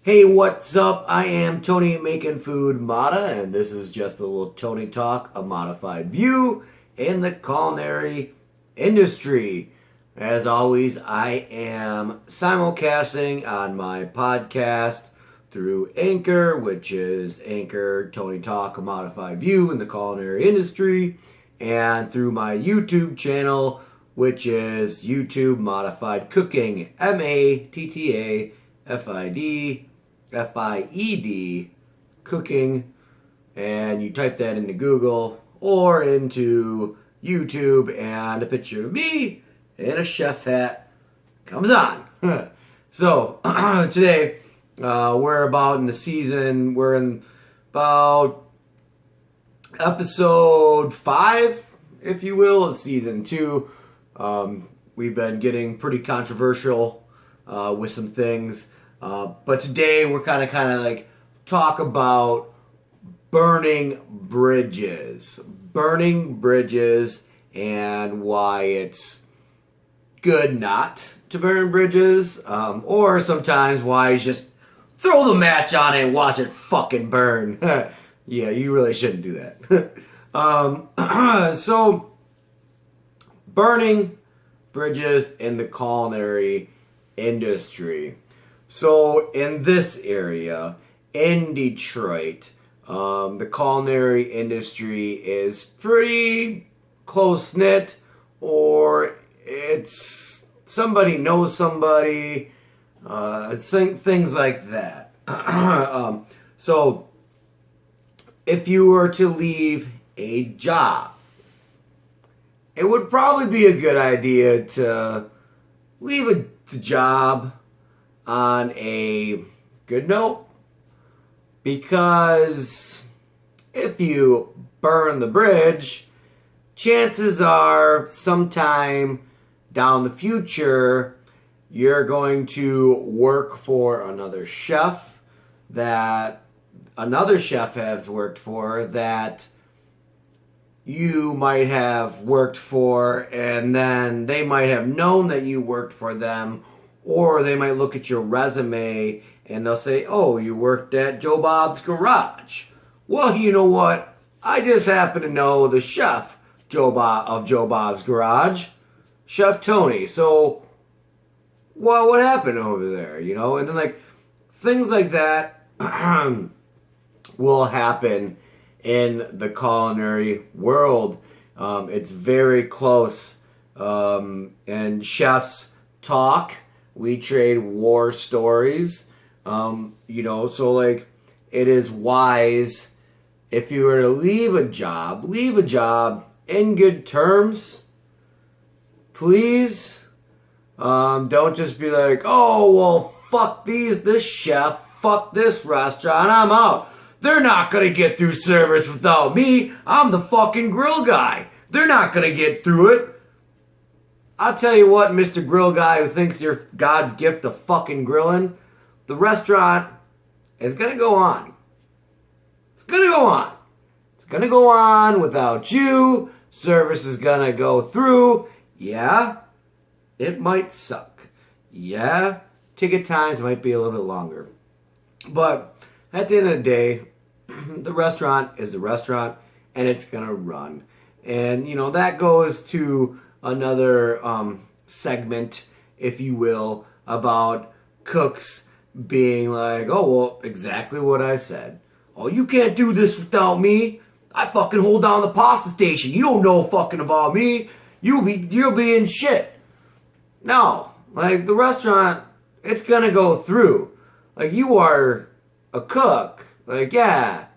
Hey, what's up? I am Tony Making Food Matta, and this is just a little Tony Talk, a modified view in the culinary industry. As always, I am simulcasting on my podcast through Anchor, which is Anchor Tony Talk, a modified view in the culinary industry, and through my YouTube channel, which is YouTube Modified Cooking, MATTAFID cooking, and you type that into Google or into YouTube, and a picture of me in a chef hat comes on. So today we're about in the season. We're in about episode 5, if you will, of season 2. We've been getting pretty controversial with some things. But today we're kind of like talk about burning bridges and why it's good not to burn bridges, or sometimes why you just throw the match on it and watch it fucking burn. Yeah, you really shouldn't do that. So burning bridges in the culinary industry. So in this area, in Detroit, the culinary industry is pretty close-knit, or it's somebody knows somebody, things like that. So if you were to leave a job, it would probably be a good idea to leave the job on a good note, because if you burn the bridge, chances are sometime down the future you're going to work for another chef that another chef has worked for, that you might have worked for, and then they might have known that you worked for them, or they might look at your resume and they'll say, oh, you worked at Joe Bob's Garage. Well, you know what? I just happen to know the chef of Joe Bob's Garage, Chef Tony. So, well, what happened over there? You know, and then like things like that will happen in the culinary world. It's very close, and chefs talk. We trade war stories, so like it is wise, if you were to leave a job in good terms, please. Don't just be like, oh, well, fuck this chef, fuck this restaurant, I'm out. They're not going to get through service without me. I'm the fucking grill guy. They're not going to get through it. I'll tell you what, Mr. Grill Guy who thinks you're God's gift of fucking grilling, the restaurant is going to go on. It's going to go on. It's going to go on without you. Service is going to go through. Yeah, it might suck. Yeah, ticket times might be a little bit longer. But at the end of the day, the restaurant is the restaurant, and it's going to run. And, that goes to another segment, if you will, about cooks being like, oh, well, exactly what I said. Oh, you can't do this without me. I fucking hold down the pasta station. You don't know fucking about me. You'll be in shit. No, like the restaurant, it's gonna go through. Like you are a cook. Like, yeah,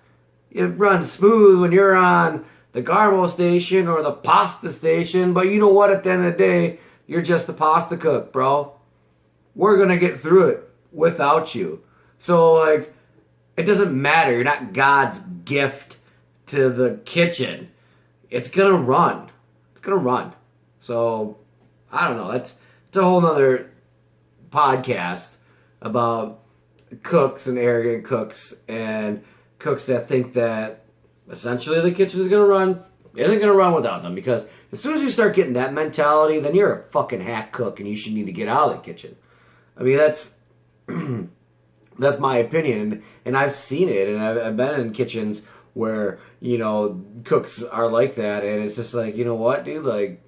it runs smooth when you're on the Garmo station or the pasta station, but you know what? At the end of the day, you're just a pasta cook, bro. We're gonna get through it without you. So, like, it doesn't matter. You're not God's gift to the kitchen. It's gonna run. It's gonna run. So, I don't know. It's a whole nother podcast about cooks and arrogant cooks and cooks that think that essentially the kitchen is going to run, isn't going to run without them. Because as soon as you start getting that mentality, then you're a fucking hack cook and you should need to get out of the kitchen. I mean, That's my opinion, and I've seen it, and I've been in kitchens where, you know, cooks are like that, and it's just like, you know what, dude, like,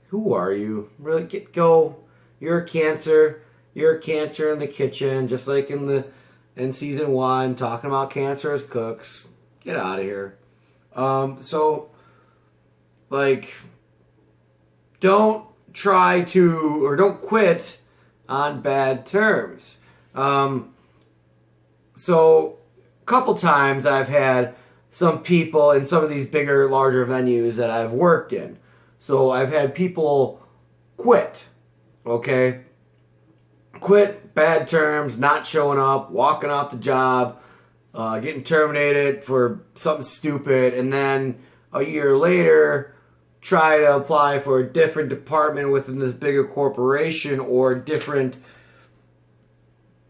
who are you? Really, go. You're a cancer. You're a cancer in the kitchen, just like in season 1, talking about cancerous cooks. Get out of here. So, like, don't try to, or don't quit on bad terms. So, a couple times I've had some people in some of these bigger, larger venues that I've worked in. So, I've had people quit, okay? Quit, bad terms, not showing up, walking off the job, getting terminated for something stupid, and then a year later try to apply for a different department within this bigger corporation or a different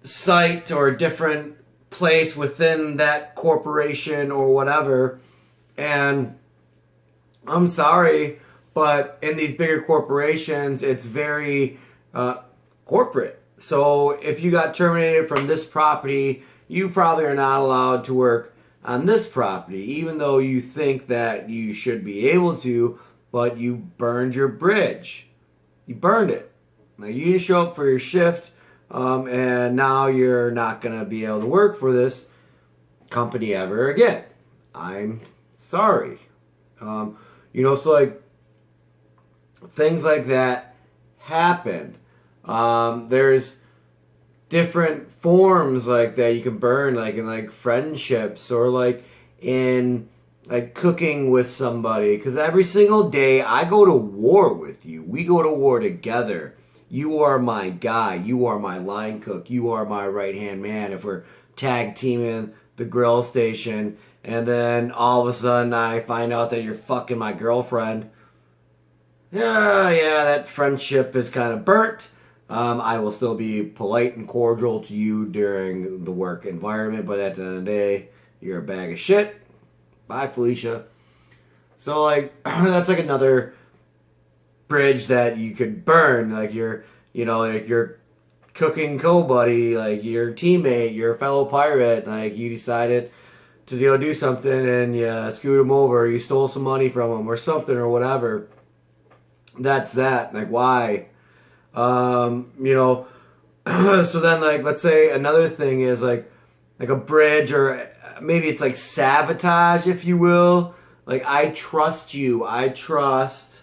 site or a different place within that corporation or whatever. And I'm sorry, but in these bigger corporations, it's very corporate. So if you got terminated from this property, you probably are not allowed to work on this property, even though you think that you should be able to, but you burned your bridge. You burned it. Now, you didn't show up for your shift, and now you're not going to be able to work for this company ever again. I'm sorry. You know, so like, things like that happen. There's different forms like that you can burn, like in like friendships or like in like cooking with somebody. Because every single day I go to war with you. We go to war together. You are my guy. You are my line cook. You are my right-hand man. If we're tag teaming the grill station and then all of a sudden I find out that you're fucking my girlfriend, yeah, that friendship is kind of burnt. I will still be polite and cordial to you during the work environment, but at the end of the day, you're a bag of shit. Bye, Felicia. So, like, that's like another bridge that you could burn. Like, your cooking co-buddy, like, your teammate, your fellow pirate, like, you decided to do something and you screwed him over, you stole some money from him or something or whatever. That's that. Like, why? You know, so then, like, let's say another thing is like a bridge, or maybe it's like sabotage, if you will. Like, I trust you. I trust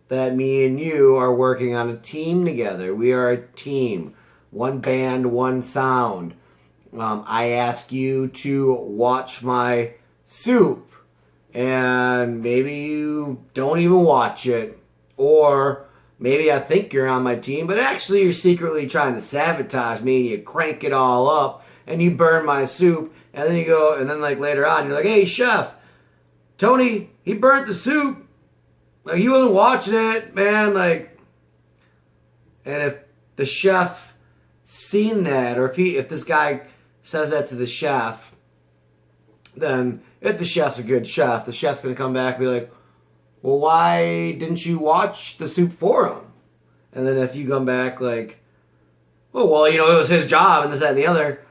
that me and you are working on a team together. We are a team. One band, one sound. I ask you to watch my soup, and maybe you don't even watch it. Or maybe I think you're on my team, but actually you're secretly trying to sabotage me, and you crank it all up, and you burn my soup, and then you go, and then like later on, you're like, hey, chef, Tony, he burnt the soup. Like, he wasn't watching it, man. Like, and if the chef seen that, or if this guy says that to the chef, then if the chef's a good chef, the chef's going to come back and be like, well, why didn't you watch the soup for him? And then if you come back like, oh, well, you know, it was his job and this, that, and the other,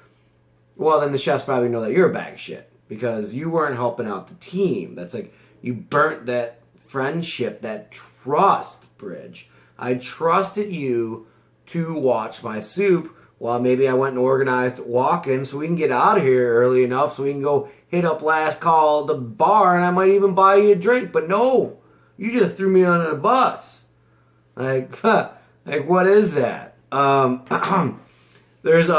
well, then the chefs probably know that you're a bag of shit because you weren't helping out the team. That's like, you burnt that friendship, that trust bridge. I trusted you to watch my soup. Well, maybe I went and organized walk-in so we can get out of here early enough so we can go hit up last call the bar and I might even buy you a drink. But no, you just threw me under the bus. Like, like, what is that? There's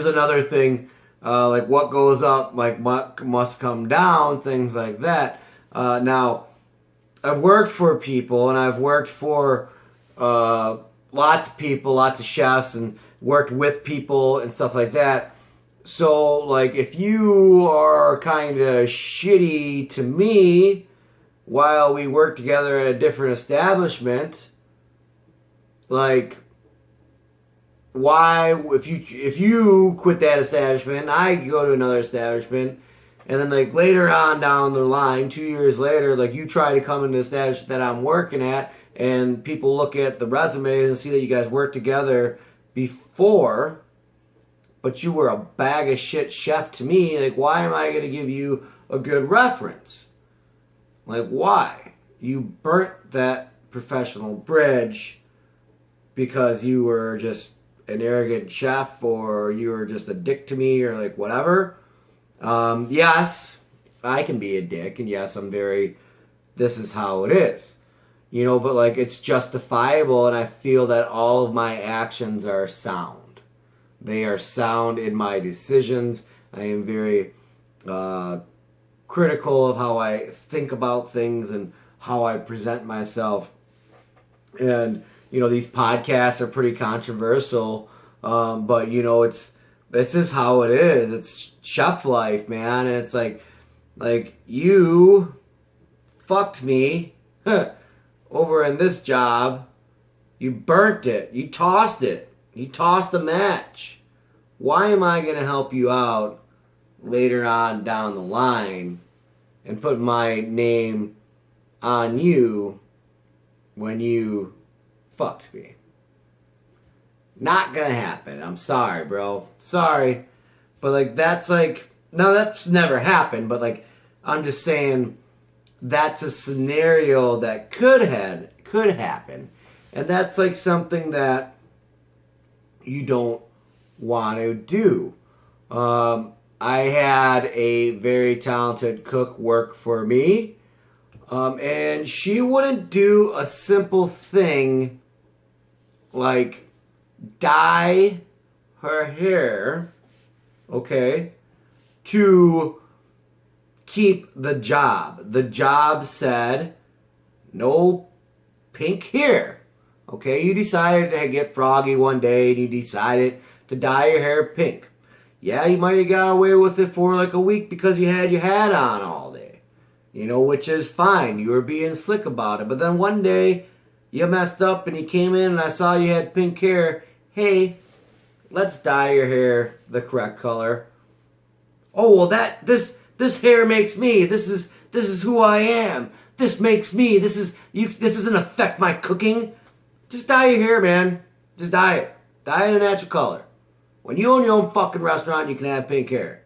another thing, like what goes up, like what must come down, things like that. Now, I've worked for people and I've worked for lots of people, lots of chefs, and worked with people and stuff like that. So, like, if you are kind of shitty to me while we work together at a different establishment, like, why, if you quit that establishment, I go to another establishment, and then, like, later on down the line, 2 years later, like, you try to come into the establishment that I'm working at, and people look at the resumes and see that you guys worked together before, but you were a bag of shit chef to me. Like, why am I going to give you a good reference? Like, why? You burnt that professional bridge because you were just an arrogant chef, or you were just a dick to me, or like whatever. Yes, I can be a dick, and yes, this is how it is. You know, but like, it's justifiable, and I feel that all of my actions are sound. They are sound in my decisions. I am very critical of how I think about things and how I present myself. And, you know, these podcasts are pretty controversial, but, you know, this is how it is. It's chef life, man, and it's like you fucked me over in this job. You burnt it. You tossed it. You tossed the match. Why am I going to help you out later on down the line and put my name on you when you fucked me? Not gonna happen. I'm sorry, bro. Sorry. But like, that's like, no, that's never happened, but like, I'm just saying that's a scenario that could happen. And that's like something that you don't want to do. I had a very talented cook work for me, and she wouldn't do a simple thing like dye her hair, okay, to keep the job. The job said no pink hair. Okay, you decided to get froggy one day and you decided to dye your hair pink. Yeah, you might have got away with it for like a week because you had your hat on all day. You know, which is fine. You were being slick about it. But then one day, you messed up and you came in and I saw you had pink hair. Hey, let's dye your hair the correct color. Oh, well, this hair makes me. This is who I am. This makes me. This doesn't affect my cooking. Just dye your hair, man. Just dye it. Dye it a natural color. When you own your own fucking restaurant, you can have pink hair.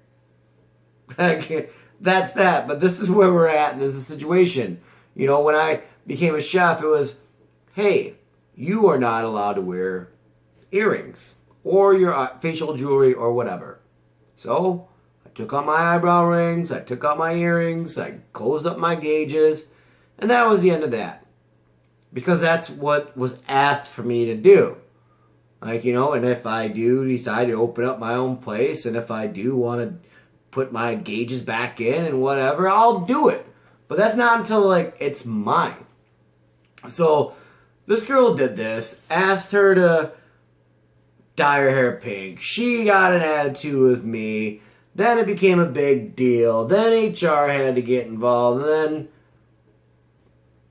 That's that. But this is where we're at, and this is the situation. You know, when I became a chef, it was, hey, you are not allowed to wear earrings or your facial jewelry or whatever. So I took out my eyebrow rings, I took out my earrings, I closed up my gauges, and that was the end of that. Because that's what was asked for me to do. Like, you know, and if I do decide to open up my own place, and if I do want to put my gauges back in and whatever, I'll do it. But that's not until, like, it's mine. So this girl did this, asked her to dye her hair pink. She got an attitude with me. Then it became a big deal. Then HR had to get involved. And then,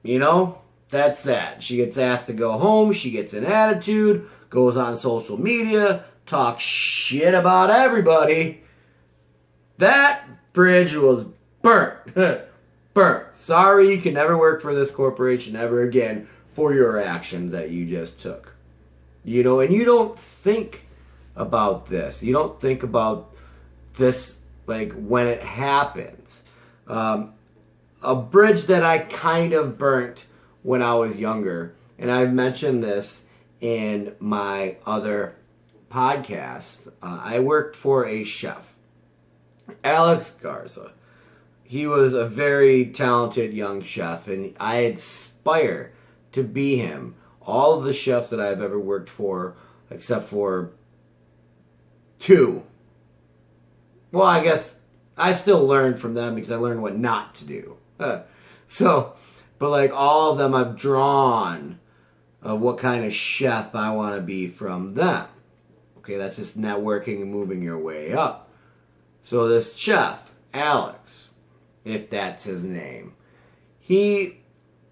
you know, that's that. She gets asked to go home. She gets an attitude. Goes on social media. Talks shit about everybody. That bridge was burnt. Burnt. Sorry, you can never work for this corporation ever again for your actions that you just took. You know, and you don't think about this. You don't think about this, like, when it happens. A bridge that I kind of burnt when I was younger, and I've mentioned this in my other podcast. I worked for a chef, Alex Garza. He was a very talented young chef, and I aspire to be him. All of the chefs that I've ever worked for, except for 2. Well, I guess I still learned from them because I learned what not to do. But like all of them, I've drawn of what kind of chef I want to be from them. Okay, that's just networking and moving your way up. So this chef, Alex, if that's his name, he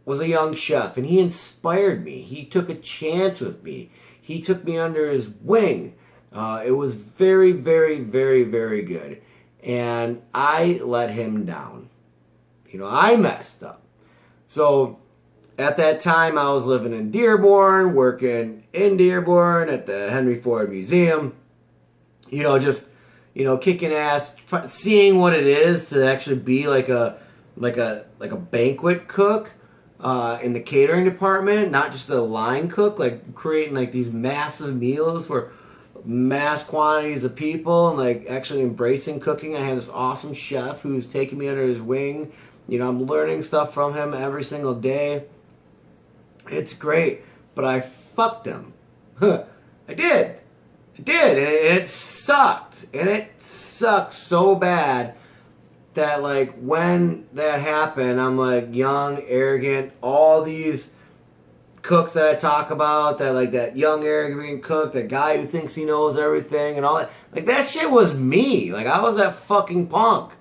was a young chef and he inspired me. He took a chance with me. He took me under his wing. It was very, very, very, very good. And I let him down. You know, I messed up. So at that time, I was living in Dearborn, working in Dearborn at the Henry Ford Museum. just, kicking ass, seeing what it is to actually be like a banquet cook in the catering department, not just a line cook, like creating like these massive meals for mass quantities of people, and like actually embracing cooking. I have this awesome chef who's taking me under his wing. I'm learning stuff from him every single day. It's great, but I fucked him. I did, and it sucked, and it sucked so bad that like when that happened, I'm like young, arrogant, all these cooks that I talk about, that young, arrogant cook, that guy who thinks he knows everything and all that, like that shit was me. Like I was that fucking punk,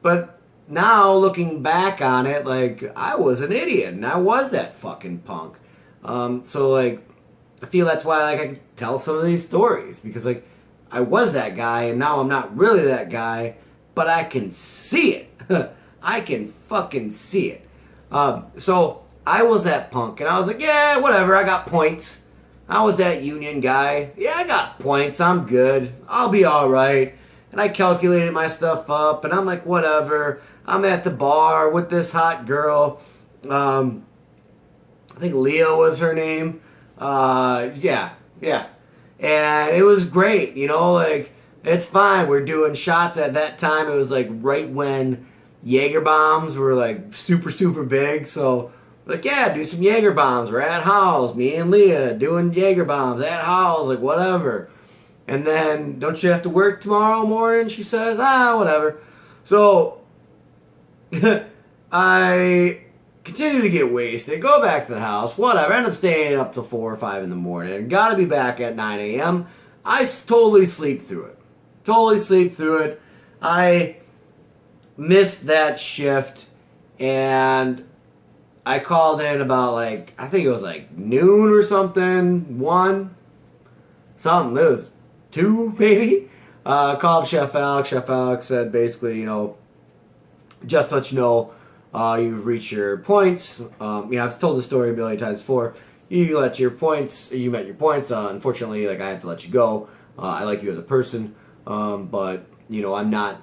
but now looking back on it, like I was an idiot and I was that fucking punk. So like I feel that's why like I can tell some of these stories, because like I was that guy and now I'm not really that guy, but I can see it. I can fucking see it. So I was that punk and I was like, yeah, whatever, I got points. I was that union guy. Yeah, I got points. I'm good. I'll be all right. And I calculated my stuff up and I'm like, whatever. I'm at the bar with this hot girl. I think Leah was her name. Yeah. And it was great, like, it's fine. We're doing shots at that time. It was like right when Jaeger bombs were like super, super big. So, like, yeah, do some Jaeger bombs. We're at Howell's. Me and Leah doing Jaeger bombs at Howell's, like, whatever. And then, don't you have to work tomorrow morning? She says, whatever. So, I continue to get wasted, go back to the house, whatever. End up staying up till 4 or 5 in the morning. Gotta be back at 9 a.m. I totally sleep through it. I missed that shift, and I called in about like, I think it was like noon or something, 1, something, it was 2 maybe. Called Chef Alex. Chef Alex said basically, just to let you know, you've reached your points. I've told the story a million times before. You met your points. Unfortunately, like I have to let you go. I like you as a person, but I'm not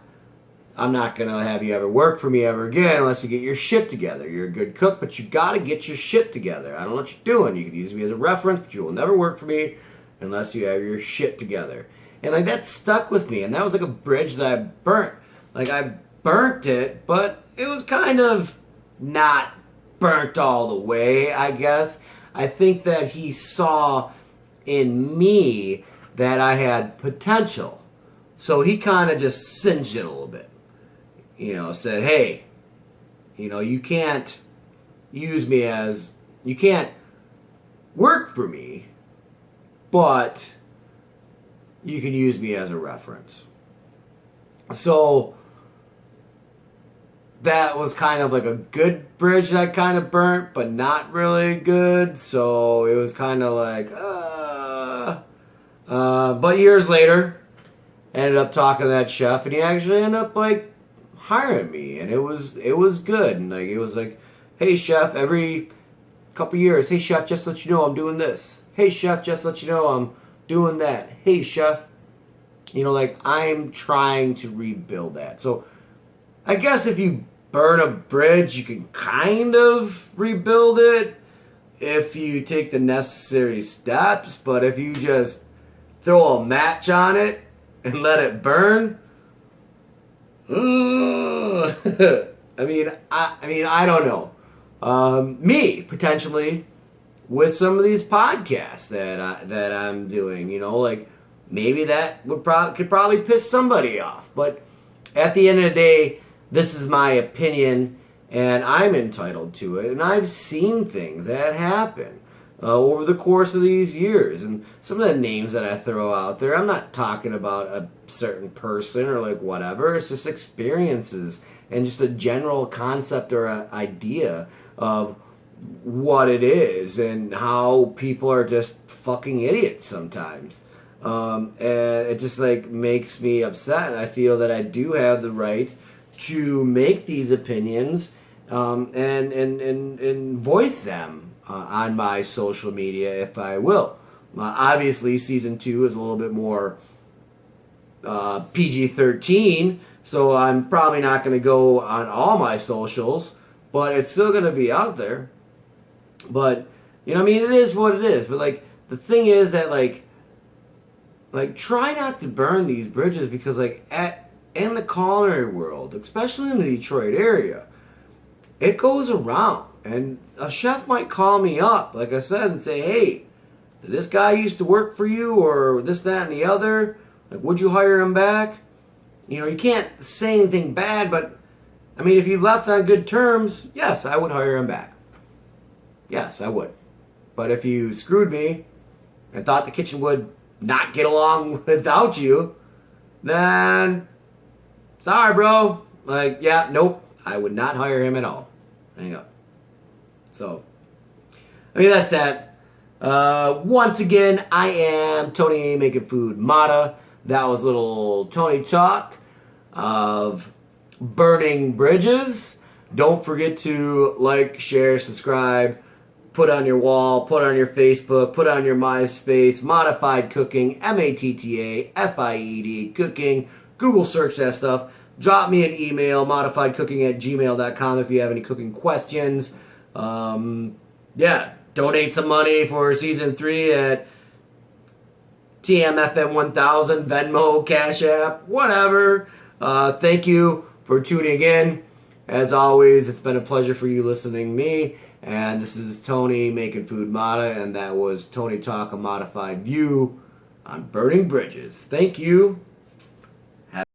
gonna have you ever work for me ever again unless you get your shit together. You're a good cook, but you gotta get your shit together. I don't know what you're doing. You can use me as a reference, but you will never work for me unless you have your shit together. And like that stuck with me, and that was like a bridge that I burnt. Like I burnt it, but it was kind of not burnt all the way, I guess. I think that he saw in me that I had potential. So he kind of just singed it a little bit. Said, hey, you can't you can't work for me, but you can use me as a reference. So that was kind of like a good bridge that I kind of burnt, but not really good. So it was kind of like, but years later, I ended up talking to that chef, and he actually ended up like hiring me, and it was good. And like it was like, hey chef, every couple years, hey chef, just to let you know I'm doing this. Hey chef, just to let you know I'm doing that. Hey chef, like I'm trying to rebuild that. So I guess if you burn a bridge, you can kind of rebuild it if you take the necessary steps. But if you just throw a match on it and let it burn, I don't know. Me potentially with some of these podcasts that I'm doing, like maybe that could probably piss somebody off. But at the end of the day, this is my opinion, and I'm entitled to it. And I've seen things that happen over the course of these years. And some of the names that I throw out there, I'm not talking about a certain person or like whatever. It's just experiences and just a general concept or an idea of what it is and how people are just fucking idiots sometimes. And it just like makes me upset. I feel that I do have the right to make these opinions and voice them on my social media if I will. Obviously, season 2 is a little bit more PG-13, so I'm probably not going to go on all my socials, but it's still going to be out there. But, you know, I mean, it is what it is. But, like, the thing is that, like, try not to burn these bridges because, like, in the culinary world, especially in the Detroit area, it goes around. And a chef might call me up, like I said, and say, hey, did this guy used to work for you, or this, that, and the other? Like, would you hire him back? You know, you can't say anything bad, but, I mean, if you left on good terms, yes, I would hire him back. Yes, I would. But if you screwed me and thought the kitchen would not get along without you, then, sorry, bro. Like, yeah, nope, I would not hire him at all. Hang up. So, I mean, that's that. Once again, I am Tony Making Food Matta. That was little Tony talk of burning bridges. Don't forget to like, share, subscribe, put on your wall, put on your Facebook, put on your MySpace, Modified Cooking, MATTAFIED Cooking. Google search that stuff. Drop me an email, modifiedcooking@gmail.com if you have any cooking questions. Yeah, donate some money for season 3 at TMFM1000, Venmo, Cash App, whatever. Thank you for tuning in. As always, it's been a pleasure for you listening to me. And this is Tony Making Food Matta, and that was Tony Talk, a modified view on burning bridges. Thank you.